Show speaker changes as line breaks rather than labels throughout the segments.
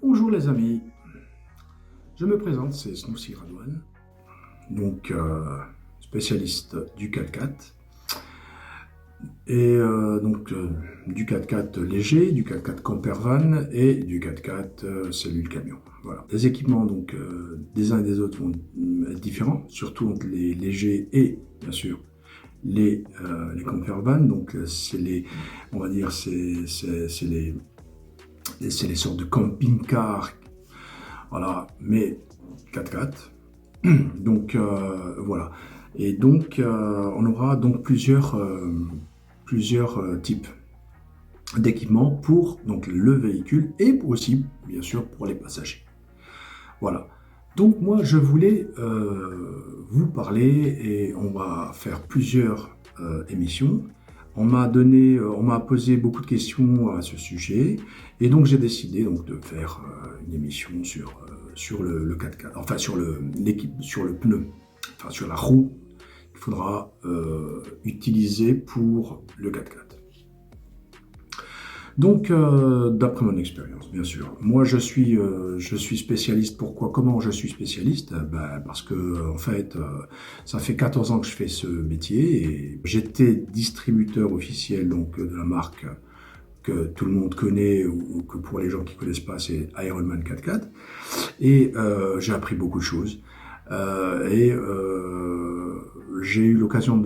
Bonjour les amis, je me présente, c'est Snoussi Radouane, donc spécialiste du 4x4 et du 4x4 léger, du 4x4 campervan et du 4x4 cellule camion. Voilà. Les équipements donc des uns et des autres vont être différents, surtout entre les légers et bien sûr les campervan. Donc c'est les, on va dire c'est les sortes de camping-cars. Voilà, mais 4x4. Donc voilà. Et donc on aura donc plusieurs types d'équipements pour donc le véhicule et aussi bien sûr pour les passagers. Voilà. Donc moi je voulais vous parler et on va faire plusieurs émissions. On m'a posé beaucoup de questions à ce sujet et donc j'ai décidé donc de faire une émission sur le 4x4, enfin sur le pneu, enfin sur la roue qu'il faudra utiliser pour le 4x4. Donc, d'après mon expérience, bien sûr, moi je suis spécialiste. Pourquoi? Comment je suis spécialiste? Parce que en fait, ça fait 14 ans que je fais ce métier et j'étais distributeur officiel donc de la marque que tout le monde connaît ou que pour les gens qui ne connaissent pas, c'est Ironman 4x4. Et j'ai appris beaucoup de choses. J'ai eu l'occasion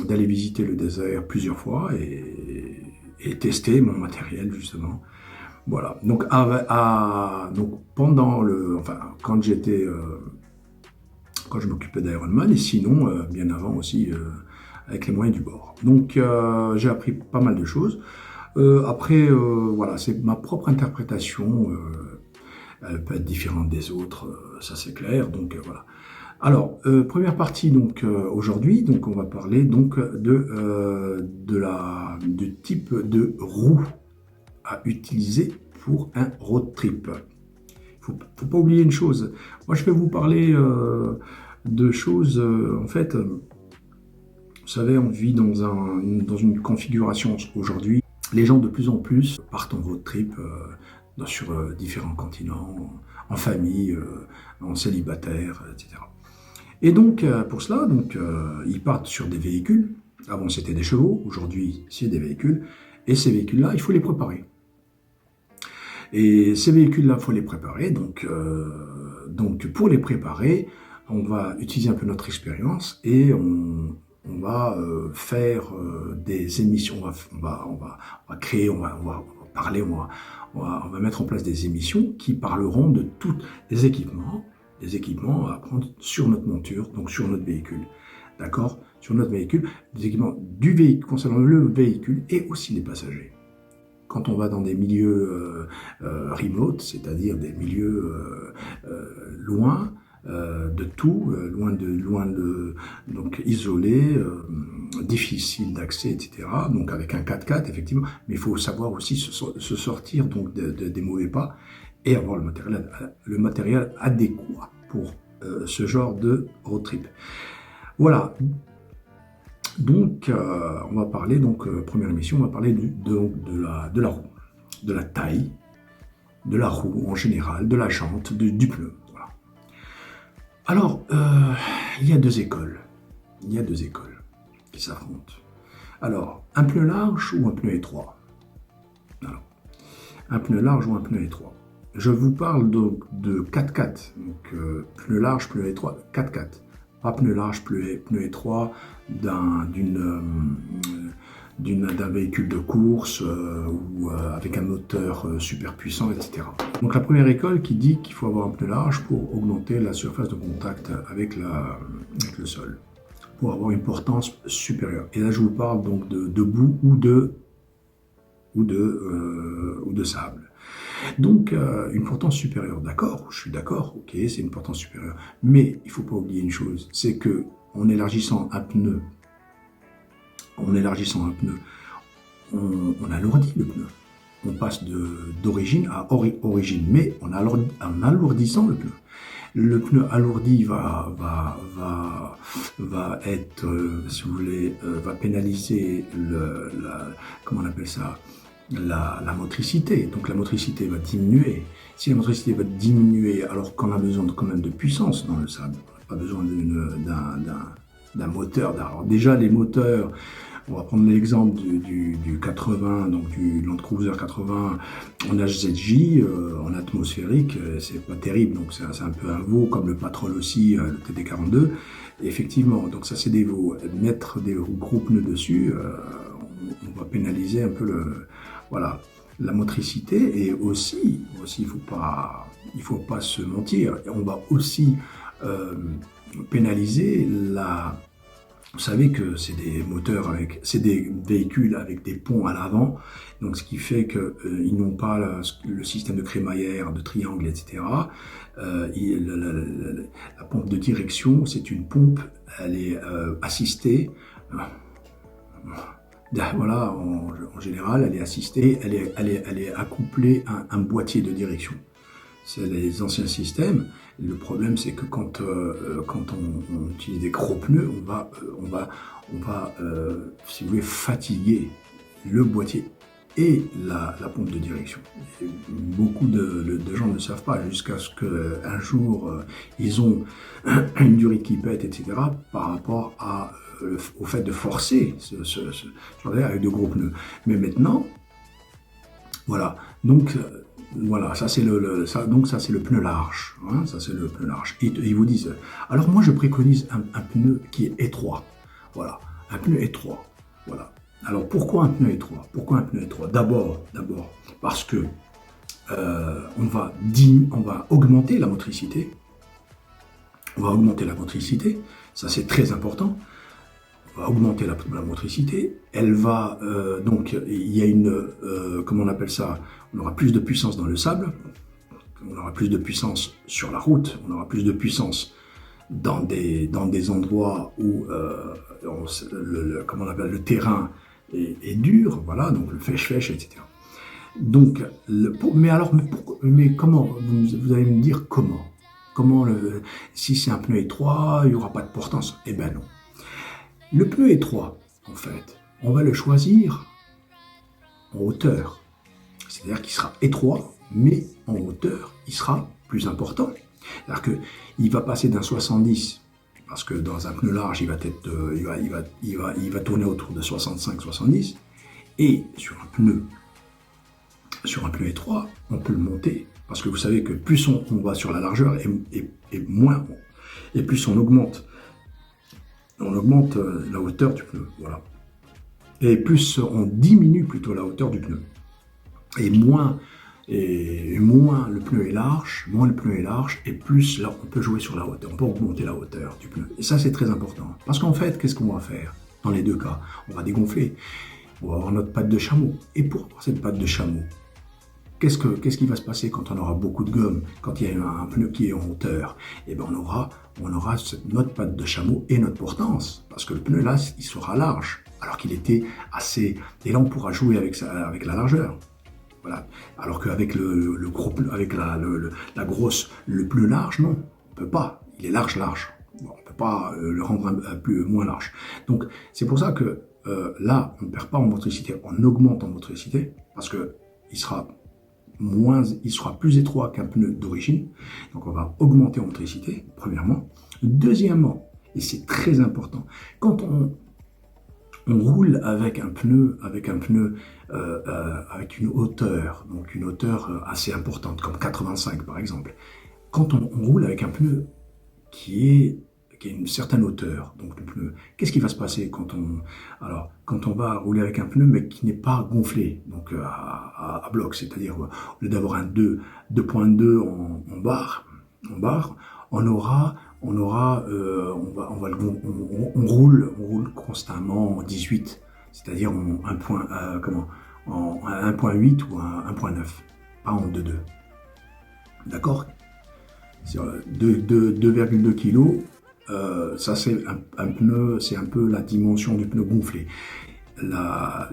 d'aller visiter le désert plusieurs fois et tester mon matériel justement. Voilà. Donc, donc pendant quand je m'occupais d'Ironman et sinon bien avant aussi avec les moyens du bord. Donc j'ai appris pas mal de choses. Après voilà, c'est ma propre interprétation. Elle peut être différente des autres, ça c'est clair. Donc voilà. Alors, première partie donc aujourd'hui, donc on va parler donc du type de roue à utiliser pour un road trip. Faut pas oublier une chose. Moi, je vais vous parler de choses. En fait, vous savez, on vit dans une configuration aujourd'hui. Les gens de plus en plus partent en road trip sur différents continents, en famille, en célibataire, etc. Et donc, pour cela, ils partent sur des véhicules. Avant, c'était des chevaux. Aujourd'hui, c'est des véhicules. Et ces véhicules-là, il faut les préparer. Et ces véhicules-là, il faut les préparer. Donc, pour les préparer, on va utiliser un peu notre expérience et on va faire des émissions. On va créer, on va parler, on va mettre en place des émissions qui parleront de tous les équipements à prendre sur notre monture, donc sur notre véhicule. D'accord? Sur notre véhicule, des équipements du véhicule, concernant le véhicule et aussi les passagers. Quand on va dans des milieux remote, c'est-à-dire des milieux loin de tout, donc isolés, difficiles d'accès, etc. Donc avec un 4x4, effectivement, mais il faut savoir aussi se sortir donc des mauvais pas et avoir le matériel adéquat pour ce genre de road trip. Voilà. Donc, on va parler, première émission, on va parler de la roue, de la taille, de la roue en général, de la jante, du pneu. Voilà. Alors, il y a deux écoles. Il y a deux écoles qui s'affrontent. Alors, un pneu large ou un pneu étroit? Alors, un pneu large ou un pneu étroit? Je vous parle donc de 4x4, donc pneu large, pneu étroit, 4x4. Pas pneu large, pneu étroit d'un véhicule de course ou avec un moteur super puissant, etc. Donc la première école qui dit qu'il faut avoir un pneu large pour augmenter la surface de contact avec le sol, pour avoir une portance supérieure. Et là je vous parle donc de boue ou de sable. Donc, une portance supérieure, d'accord, je suis d'accord, ok, c'est une portance supérieure. Mais il ne faut pas oublier une chose, c'est que en élargissant un pneu, on alourdit le pneu. On passe d'origine à origine, mais en alourdissant le pneu. Le pneu alourdi va être, si vous voulez, va pénaliser comment on appelle ça, la motricité. Donc la motricité va diminuer. Si la motricité va diminuer alors qu'on a besoin quand même de puissance dans le sable, on n'a pas besoin d'un moteur. Alors déjà les moteurs, on va prendre l'exemple du 80, donc du Land Cruiser 80 en HZJ, en atmosphérique, c'est pas terrible, donc c'est un peu un veau, comme le Patrol aussi, le TD42. Effectivement, donc ça c'est des veaux. Mettre des gros pneus dessus, on va pénaliser un peu voilà, la motricité. Et aussi il faut pas se mentir, on va aussi pénaliser vous savez que c'est des moteurs c'est des véhicules avec des ponts à l'avant, donc ce qui fait que ils n'ont pas le système de crémaillère, de triangle, etc. La pompe de direction, c'est une pompe, elle est assistée. Voilà, en général, elle est assistée, elle est accouplée à un boîtier de direction. C'est les anciens systèmes. Le problème, c'est que quand on utilise des gros pneus, on va si vous voulez, fatiguer le boîtier et la pompe de direction. Et beaucoup de gens ne savent pas, jusqu'à ce qu'un jour, ils ont une durite qui pète, etc., par rapport au fait de forcer ce genre avec de gros pneus. Mais maintenant, voilà. Donc, voilà, ça c'est le pneu large, hein, ça c'est le pneu large. Et ils vous disent, alors moi je préconise un pneu qui est étroit, voilà, un pneu étroit, voilà. Alors pourquoi un pneu étroit? Pourquoi un pneu étroit? D'abord, parce que on va augmenter la motricité, ça c'est très important. On va augmenter la motricité, elle va, donc, il y a comment on appelle ça, on aura plus de puissance dans le sable, on aura plus de puissance sur la route, on aura plus de puissance dans des endroits où, comment on appelle, le terrain est dur, voilà, donc le fèche-fèche, etc. Donc, mais comment, vous allez me dire comment? Si c'est un pneu étroit, il n'y aura pas de portance? Eh ben non. Le pneu étroit, en fait, on va le choisir en hauteur. C'est-à-dire qu'il sera étroit, mais en hauteur, il sera plus important. C'est-à-dire qu'il va passer d'un 70, parce que dans un pneu large, il va tourner autour de 65-70, et sur un pneu étroit, on peut le monter, parce que vous savez que plus on va sur la largeur, et plus on augmente la hauteur du pneu, voilà. Et plus on diminue plutôt la hauteur du pneu. Et moins le pneu est large, et plus là on peut jouer sur la hauteur, on peut augmenter la hauteur du pneu. Et ça c'est très important. Parce qu'en fait, qu'est-ce qu'on va faire dans les deux cas? On va dégonfler, on va avoir notre patte de chameau. Et pourquoi cette patte de chameau? Qu'est-ce qui va se passer quand on aura beaucoup de gomme, quand il y a un pneu qui est en hauteur? Eh bien, on aura notre patte de chameau et notre portance, parce que le pneu là, il sera large, alors qu'il était assez. Et là, on pourra jouer avec la largeur. Voilà. Alors qu'avec le gros pneu, avec le pneu large, non, on peut pas. Il est large. Bon, on peut pas le rendre moins large. Donc, c'est pour ça que là, on ne perd pas en motricité, on augmente en motricité, parce que il sera plus étroit qu'un pneu d'origine, donc on va augmenter en motricité, premièrement. Deuxièmement, et c'est très important, quand on roule avec un pneu avec une hauteur, donc une hauteur assez importante, comme 85 par exemple, quand on roule avec un pneu qui a une certaine hauteur, donc le pneu, qu'est-ce qui va se passer quand on va rouler avec un pneu mais qui n'est pas gonflé, donc à bloc, c'est-à-dire au lieu d'avoir un 2.2 en barre, on roule constamment en 18, c'est-à-dire en 1.8 ou 1.9, pas en 2.2. D'accord? 2,2 kg, ça c'est un pneu, c'est un peu la dimension du pneu gonflé. La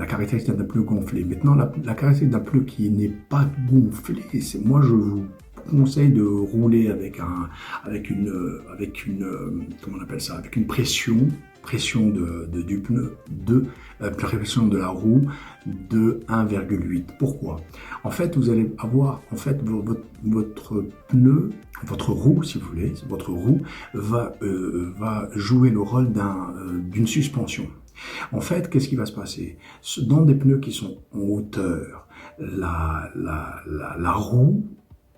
caractéristique d'un pneu gonflé. Maintenant, la caractéristique d'un pneu qui n'est pas gonflé, moi je vous conseille de rouler avec une comment on appelle ça, avec une pression pression du pneu de pression de la roue de 1,8. Pourquoi? En fait, vous allez avoir votre pneu, votre roue, si vous voulez, votre roue va jouer le rôle d'une suspension. En fait, qu'est-ce qui va se passer? Dans des pneus qui sont en hauteur, la roue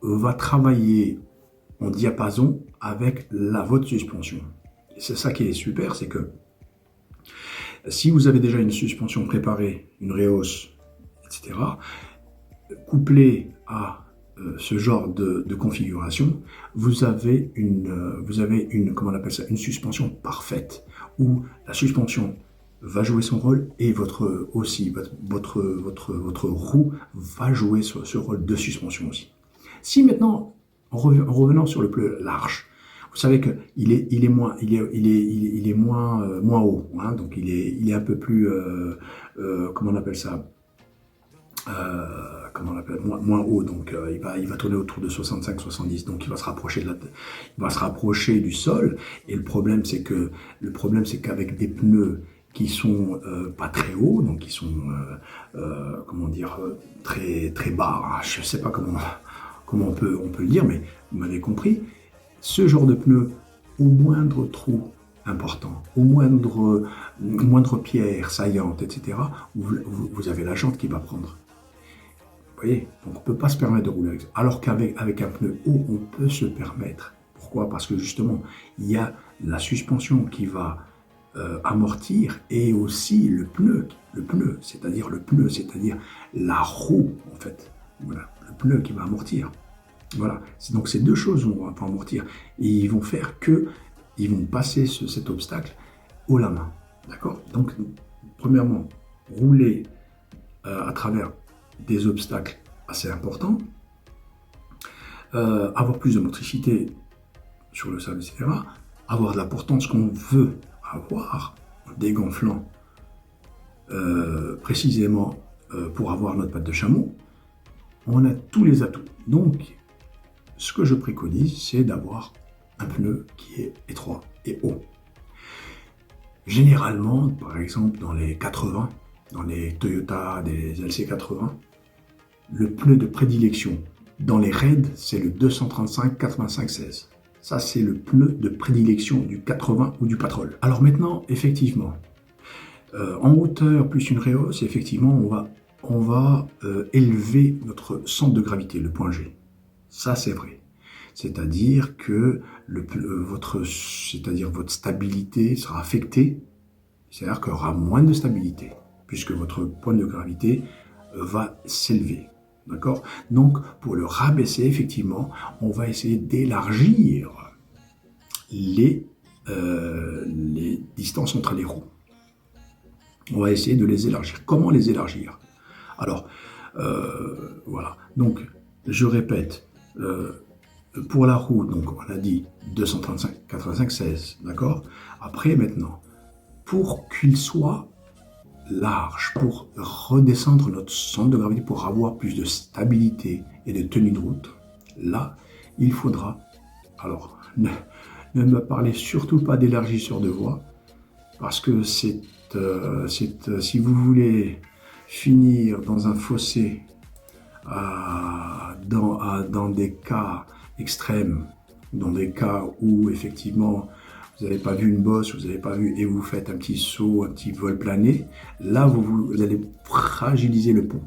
va travailler en diapason avec votre suspension. C'est ça qui est super, c'est que si vous avez déjà une suspension préparée, une Rhéos, etc., couplée à ce genre de configuration, vous avez comment on appelle ça, une suspension parfaite, où la suspension va jouer son rôle et votre roue va jouer ce rôle de suspension aussi. Si maintenant, en revenant sur le pneu large, vous savez que il est moins haut, hein, donc il est un peu plus comment on appelle ça, moins haut, donc il va tourner autour de 65-70, donc il va se rapprocher du sol. Et le problème c'est qu'avec des pneus qui sont pas très hauts, donc qui sont comment dire, très très bas, hein, je sais pas comment on peut le dire, mais vous m'avez compris. Ce genre de pneu, au moindre trou important, au moindre pierre saillante, etc., vous avez la jante qui va prendre. Vous voyez, donc on ne peut pas se permettre de rouler avec ça. Alors qu'avec un pneu haut, on peut se permettre. Pourquoi? Parce que justement, il y a la suspension qui va amortir et aussi le pneu, c'est-à-dire la roue, en fait. Voilà, le pneu qui va amortir. Voilà, donc ces deux choses vont amortir et ils vont faire ils vont passer cet obstacle haut la main, d'accord? Donc, premièrement, rouler à travers des obstacles assez importants, avoir plus de motricité sur le sol, etc., avoir de la portance qu'on veut avoir, en dégonflant précisément pour avoir notre patte de chameau, on a tous les atouts. Donc, ce que je préconise, c'est d'avoir un pneu qui est étroit et haut. Généralement, par exemple, dans les 80, dans les Toyota, des LC80, le pneu de prédilection dans les raids, c'est le 235-85-16. Ça, c'est le pneu de prédilection du 80 ou du Patrol. Alors maintenant, effectivement, en hauteur plus une Rhéos, effectivement, on va élever notre centre de gravité, le point G. Ça, c'est vrai. C'est-à-dire que votre stabilité sera affectée, c'est-à-dire qu'il y aura moins de stabilité, puisque votre point de gravité va s'élever. D'accord? Donc, pour le rabaisser, effectivement, on va essayer d'élargir les distances entre les roues. On va essayer de les élargir. Comment les élargir? Alors, voilà. Donc, je répète, pour la roue, donc on a dit 235-85-16, d'accord? Après, maintenant, pour qu'il soit large, pour redescendre notre centre de gravité, pour avoir plus de stabilité et de tenue de route, là, il faudra, alors, ne me parlez surtout pas d'élargisseur de voie, parce que si vous voulez finir dans un fossé, dans des cas extrêmes, dans des cas où effectivement vous n'avez pas vu une bosse, vous n'avez pas vu et vous faites un petit saut, un petit vol plané, là vous allez fragiliser le pont,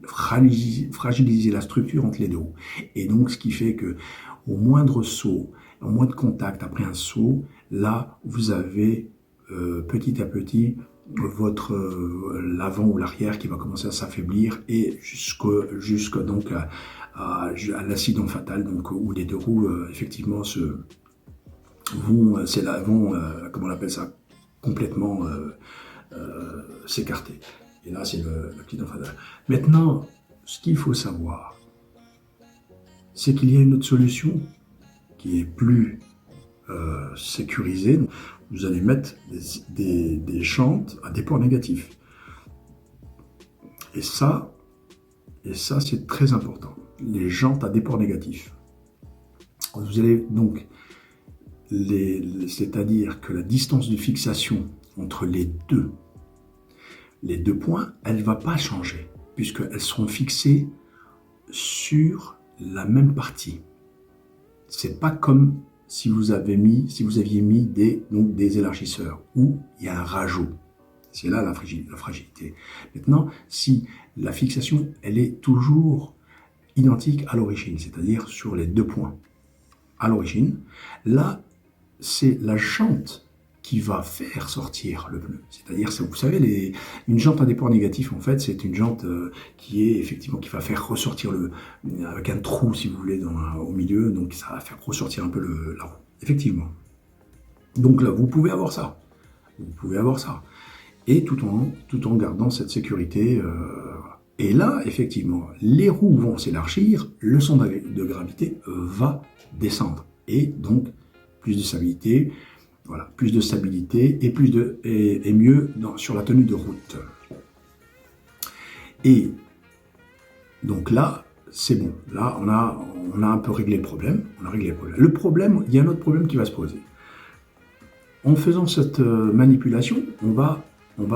fragiliser la structure entre les deux roues. Et donc ce qui fait que au moindre saut, au moindre contact après un saut, là vous avez petit à petit l'avant ou l'arrière qui va commencer à s'affaiblir et jusqu'à donc à l'accident fatal, donc où les deux roues effectivement vont comment on appelle ça, complètement s'écarter. Et là c'est l'accident fatal. Maintenant, ce qu'il faut savoir, c'est qu'il y a une autre solution qui est plus sécurisée. Vous allez mettre des jantes à déport négatif. Et ça c'est très important. Les jantes à déport négatif. Vous allez donc c'est-à-dire que la distance de fixation entre les deux points, elle ne va pas changer, puisqu'elles seront fixées sur la même partie. C'est pas comme si vous aviez mis des élargisseurs, où il y a un rajout. C'est là la fragilité. Maintenant, si la fixation, elle est toujours identique à l'origine, c'est-à-dire sur les deux points à l'origine, là, c'est la jante qui va faire sortir le pneu. C'est-à-dire, vous savez, une jante à déport négatif, en fait, c'est une jante qui va faire ressortir avec un trou, si vous voulez, au milieu, donc ça va faire ressortir un peu la roue. Effectivement. Donc là, vous pouvez avoir ça. Vous pouvez avoir ça. Et tout en gardant cette sécurité. Et là, effectivement, les roues vont s'élargir, le centre de gravité va descendre. Et donc, plus de stabilité, voilà, plus de stabilité et mieux sur la tenue de route. Et donc là, c'est bon. Là, on a un peu réglé le problème. Le problème, il y a un autre problème qui va se poser. En faisant cette manipulation, on va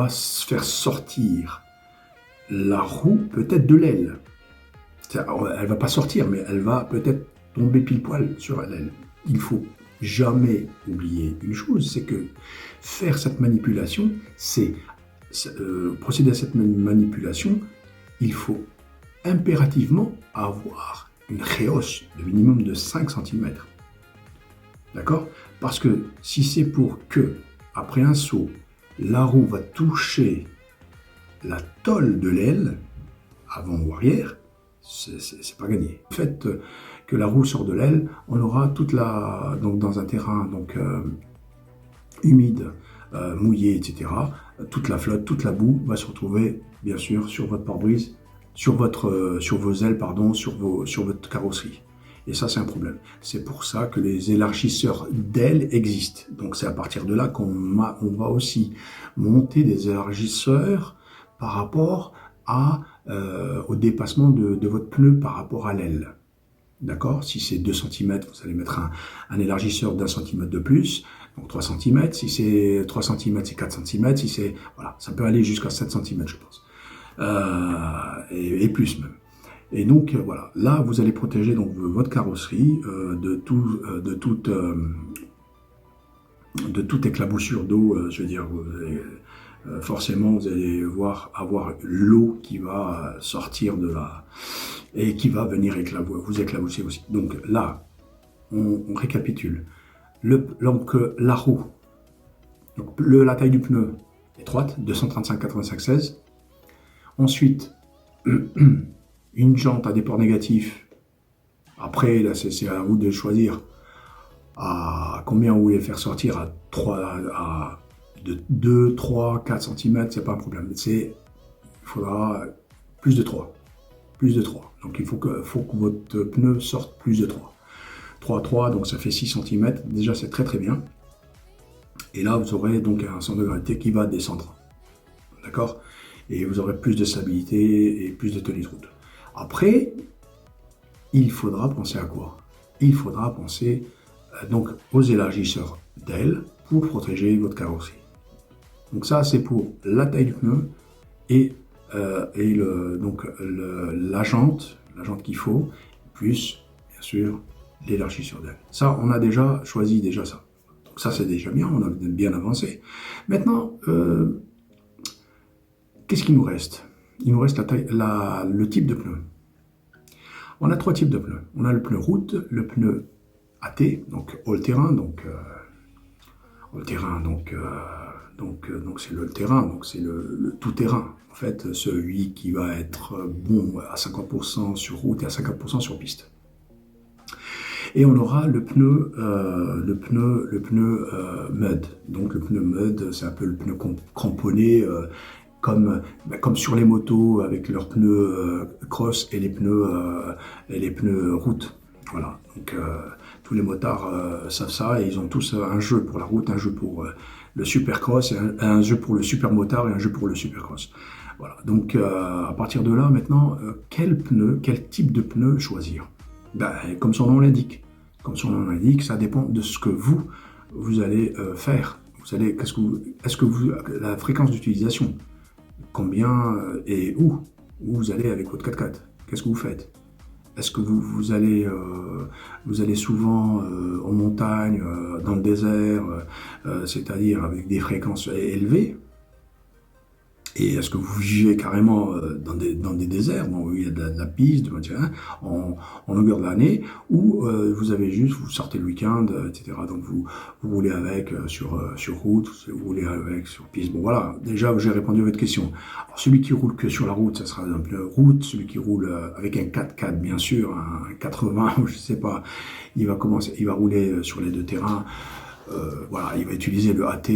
faire sortir la roue peut-être de l'aile. Elle va pas sortir, mais elle va peut-être tomber pile poil sur l'aile. Il faut jamais oublier une chose, c'est que faire cette manipulation, procéder à cette manipulation, il faut impérativement avoir une réhausse de minimum de 5 cm. D'accord? Parce que si c'est pour que, après un saut, la roue va toucher la tôle de l'aile, avant ou arrière, c'est pas gagné. Le fait que la roue sort de l'aile, on aura donc dans un terrain humide, mouillé, etc., toute la flotte, toute la boue va se retrouver, bien sûr, sur votre pare-brise, sur vos ailes, sur votre carrosserie. Et ça, c'est un problème. C'est pour ça que les élargisseurs d'ailes existent. Donc, c'est à partir de là qu'on va aussi monter des élargisseurs par rapport au dépassement de votre pneu par rapport à l'aile. D'accord? Si c'est 2 cm, vous allez mettre un élargisseur d'1 cm de plus, donc 3 cm. Si c'est 3 cm, c'est 4 cm. Voilà, ça peut aller jusqu'à 7 cm, je pense. Et plus même. Et donc voilà, là vous allez protéger donc votre carrosserie de toute éclaboussure d'eau. Je veux dire, forcément vous allez avoir l'eau qui va sortir de là et qui va venir vous éclabousser aussi. Donc là, on récapitule. Donc la roue, donc la taille du pneu étroite, 235/85/16. Ensuite, une jante à déport négatif. Après, là, c'est à vous de choisir à combien vous voulez faire sortir, de 2, 3, 4 cm, c'est pas un problème. Il faudra plus de 3. Donc il faut que votre pneu sorte plus de 3. 3, donc ça fait 6 cm. Déjà, c'est très très bien. Et là, vous aurez donc un centre de gravité qui va descendre. D'accord? Et vous aurez plus de stabilité et plus de tenue de route. Après, il faudra penser à quoi? Il faudra penser donc aux élargisseurs d'ailes pour protéger votre carrosserie. Donc ça, c'est pour la taille du pneu et la jante qu'il faut, plus bien sûr l'élargisseur d'aile. Ça, on a déjà choisi ça. Donc ça, c'est déjà bien, on a bien avancé. Maintenant, qu'est-ce qu'il nous reste? Il nous reste le type de pneu. On a 3 types de pneus. On a le pneu route, le pneu AT, donc all-terrain, donc c'est le terrain, donc c'est le tout-terrain. En fait, celui qui va être bon à 50% sur route et à 50% sur piste. Et on aura le pneu mud. Donc le pneu mud, c'est un peu le pneu cramponné, comme sur les motos avec leurs pneus cross et les pneus route. Voilà. Donc tous les motards savent ça et ils ont tous un jeu pour la route, un jeu pour le supercross, un jeu pour le supermotard et un jeu pour le supercross. Voilà. Donc à partir de là, maintenant, quel type de pneu choisir? Comme son nom l'indique, Comme son nom l'indique, ça dépend de ce que vous allez faire. Est-ce que vous, la fréquence d'utilisation, combien et où vous allez avec votre 4x4? Qu'est-ce que vous faites? Est-ce que vous allez souvent en montagne, dans le désert, c'est-à-dire avec des fréquences élevées? Et est-ce que vous vivez carrément dans des déserts, bon, où il y a de la piste, en longueur de l'année, ou vous avez juste, vous sortez le week-end, etc. Donc vous roulez avec sur route, vous roulez avec sur piste. Bon voilà, déjà j'ai répondu à votre question. Alors, celui qui roule que sur la route, ça sera un peu route. Celui qui roule avec un 4x4, bien sûr, un 80, ou je sais pas, il va rouler sur les deux terrains. Voilà, il va utiliser le AT,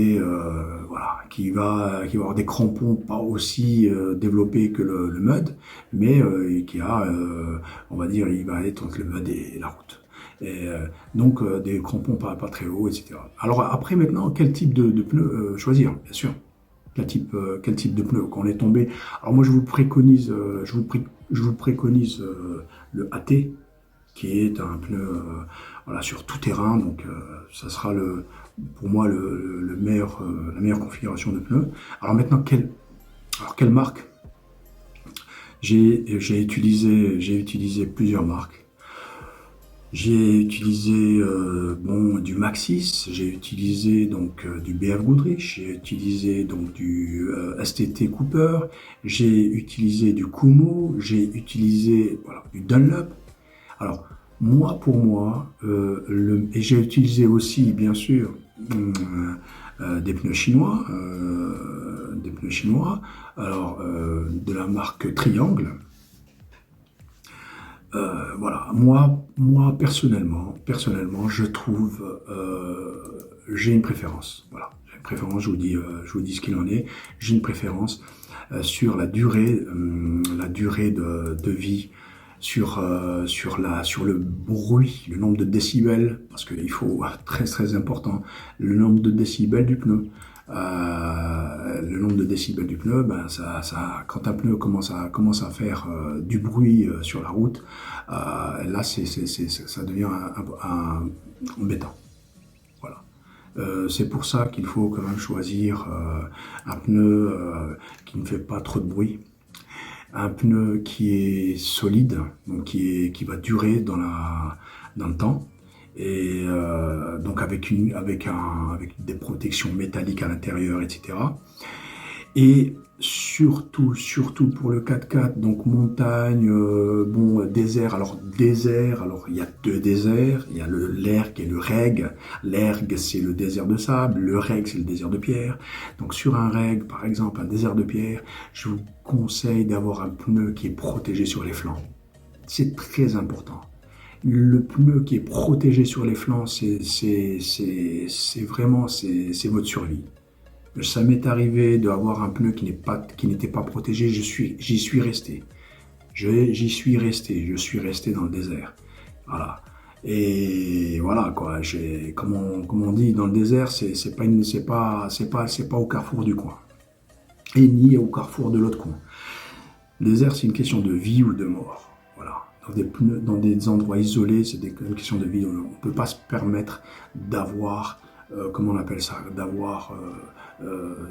voilà, qui va avoir des crampons pas aussi développés que le MUD, mais qui a, on va dire, il va être entre le MUD et la route. Et donc des crampons pas très hauts, etc. Alors après maintenant, quel type de pneus choisir, bien sûr. Quel type de pneus quand on est tombé. Alors moi je vous préconise, le AT, qui est un pneu voilà, sur tout terrain, donc ça sera pour moi la meilleure configuration de pneu. Alors maintenant, quelle marque? J'ai utilisé plusieurs marques. J'ai utilisé du Maxxis, j'ai utilisé donc du BF Goodrich, j'ai utilisé donc du STT Cooper, j'ai utilisé du Kumho, j'ai utilisé du Dunlop. Alors, pour moi, et j'ai utilisé aussi, bien sûr, des pneus chinois, alors de la marque Triangle. Voilà, moi personnellement, je trouve, j'ai une préférence. Voilà, j'ai une préférence. Je vous dis ce qu'il en est. J'ai une préférence sur la durée de vie. Sur le bruit, le nombre de décibels, parce qu'il faut, très important, le nombre de décibels du pneu. Le nombre de décibels du pneu, quand un pneu commence à faire du bruit sur la route, là ça devient embêtant. Voilà. C'est pour ça qu'il faut quand même choisir un pneu qui ne fait pas trop de bruit. Un pneu qui est solide, donc qui va durer dans le temps, et donc avec des protections métalliques à l'intérieur, etc. Et surtout pour le 4x4, donc montagne, désert. Alors il y a deux déserts, il y a l'erg et le reg. L'erg c'est le désert de sable, le reg c'est le désert de pierre. Donc sur un reg, par exemple, un désert de pierre, je vous conseille d'avoir un pneu qui est protégé sur les flancs. C'est très important. Le pneu qui est protégé sur les flancs, c'est vraiment votre survie. Ça m'est arrivé d'avoir un pneu qui n'était pas protégé, j'y suis resté. Je suis resté dans le désert. Voilà. Et voilà, quoi. Comme on dit, dans le désert, c'est pas au carrefour du coin. Et ni au carrefour de l'autre coin. Le désert, c'est une question de vie ou de mort. Voilà. Dans des endroits isolés, c'est une question de vie. On ne peut pas se permettre d'avoir, comment on appelle ça, d'avoir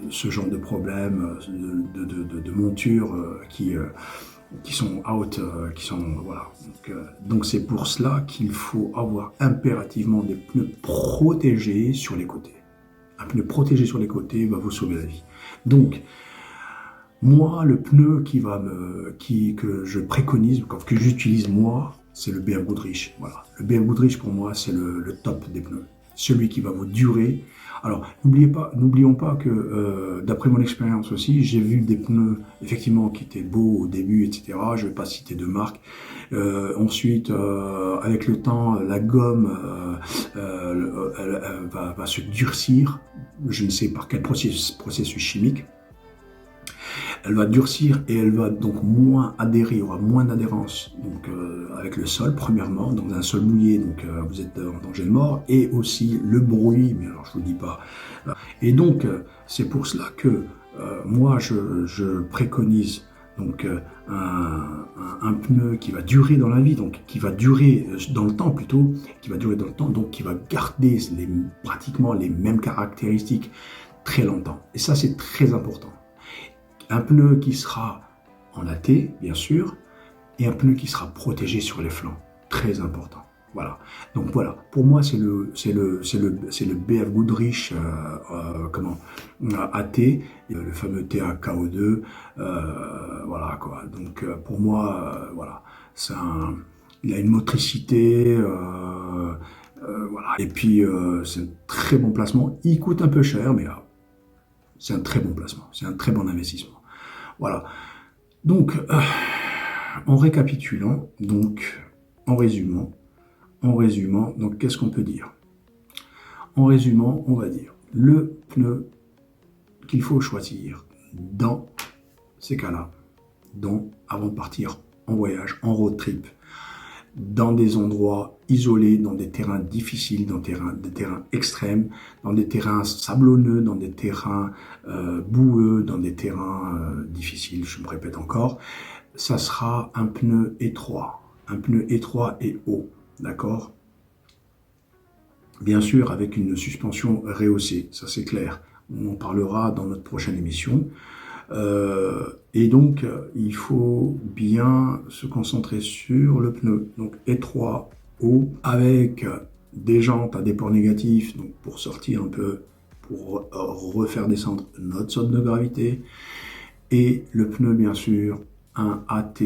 ce genre de problème, de montures qui sont out, voilà. Donc c'est pour cela qu'il faut avoir impérativement des pneus protégés sur les côtés. Un pneu protégé sur les côtés va vous sauver la vie. Donc moi, le pneu que je préconise, que j'utilise moi, c'est le BF Goodrich. Voilà. Le BF Goodrich pour moi, c'est le top des pneus. Celui qui va vous durer. Alors, n'oublions pas que, d'après mon expérience aussi, j'ai vu des pneus, effectivement, qui étaient beaux au début, etc. Je ne vais pas citer de marque. Ensuite, avec le temps, la gomme va se durcir. Je ne sais par quel processus chimique. Elle va durcir et elle va donc moins adhérer, il y aura moins d'adhérence donc avec le sol, premièrement, dans un sol mouillé, donc vous êtes en danger de mort, et aussi le bruit, mais alors je vous dis pas. Et donc c'est pour cela que moi je préconise donc un un pneu qui va durer dans la vie, donc qui va durer dans le temps plutôt, qui va durer dans le temps, donc qui va garder pratiquement les mêmes caractéristiques très longtemps. Et ça, c'est très important. Un pneu qui sera en AT, bien sûr, et un pneu qui sera protégé sur les flancs. Très important. Voilà. Donc voilà. Pour moi, c'est le BF Goodrich AT, le fameux TAKO2. Voilà quoi. Donc pour moi, voilà, il a une motricité. Voilà. Et puis c'est un très bon placement. Il coûte un peu cher, mais c'est un très bon placement. C'est un très bon investissement. Voilà. Donc en récapitulant, donc en résumant, donc qu'est-ce qu'on peut dire? En résumant, on va dire le pneu qu'il faut choisir dans ces cas-là, avant de partir en voyage, en road trip, dans des endroits isolés, dans des terrains difficiles, dans des terrains extrêmes, dans des terrains sablonneux, dans des terrains boueux, dans des terrains difficiles, je me répète encore, ça sera un pneu étroit et haut, d'accord? Bien sûr, avec une suspension rehaussée, ça c'est clair. On en parlera dans notre prochaine émission. Et donc, il faut bien se concentrer sur le pneu. Donc, étroit, haut, avec des jantes à déport négatif, donc pour sortir un peu, pour refaire descendre notre centre de gravité. Et le pneu, bien sûr, un AT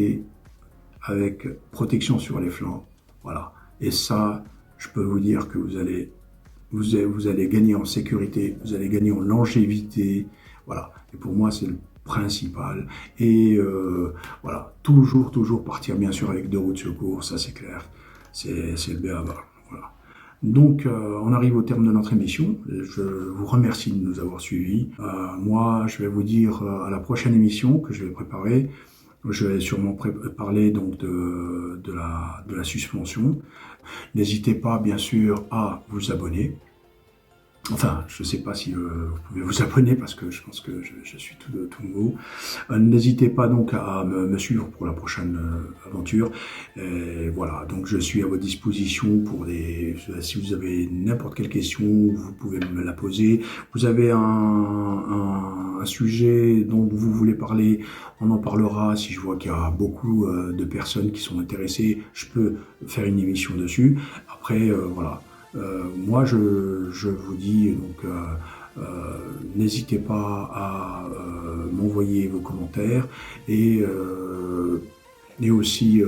avec protection sur les flancs. Voilà. Et ça, je peux vous dire que vous allez gagner en sécurité, vous allez gagner en longévité. Voilà. Et pour moi, c'est le principal. Et voilà, toujours partir bien sûr avec 2 roues de secours, ça c'est clair, c'est le b.a.-ba. Voilà. Donc on arrive au terme de notre émission. Je vous remercie de nous avoir suivis. Moi, je vais vous dire à la prochaine émission que je vais préparer. Je vais sûrement parler donc de la suspension. N'hésitez pas bien sûr à vous abonner. Enfin, je ne sais pas si vous pouvez vous abonner parce que je pense que je suis tout nouveau. N'hésitez pas donc à me suivre pour la prochaine aventure. Et voilà, donc je suis à votre disposition si vous avez n'importe quelle question, vous pouvez me la poser. Vous avez un sujet dont vous voulez parler, on en parlera. Si je vois qu'il y a beaucoup de personnes qui sont intéressées, je peux faire une émission dessus. Après, voilà. Moi, je vous dis, donc, n'hésitez pas à m'envoyer vos commentaires et aussi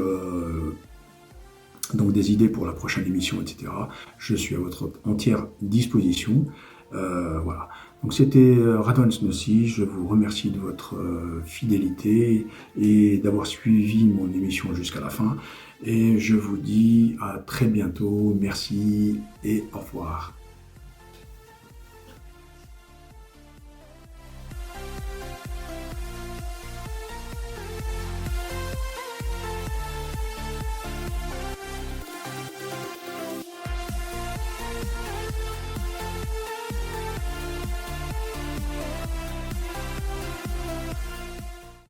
donc des idées pour la prochaine émission, etc. Je suis à votre entière disposition. Voilà. Donc c'était Radwan Snossi, je vous remercie de votre fidélité et d'avoir suivi mon émission jusqu'à la fin. Et je vous dis à très bientôt, merci et au revoir.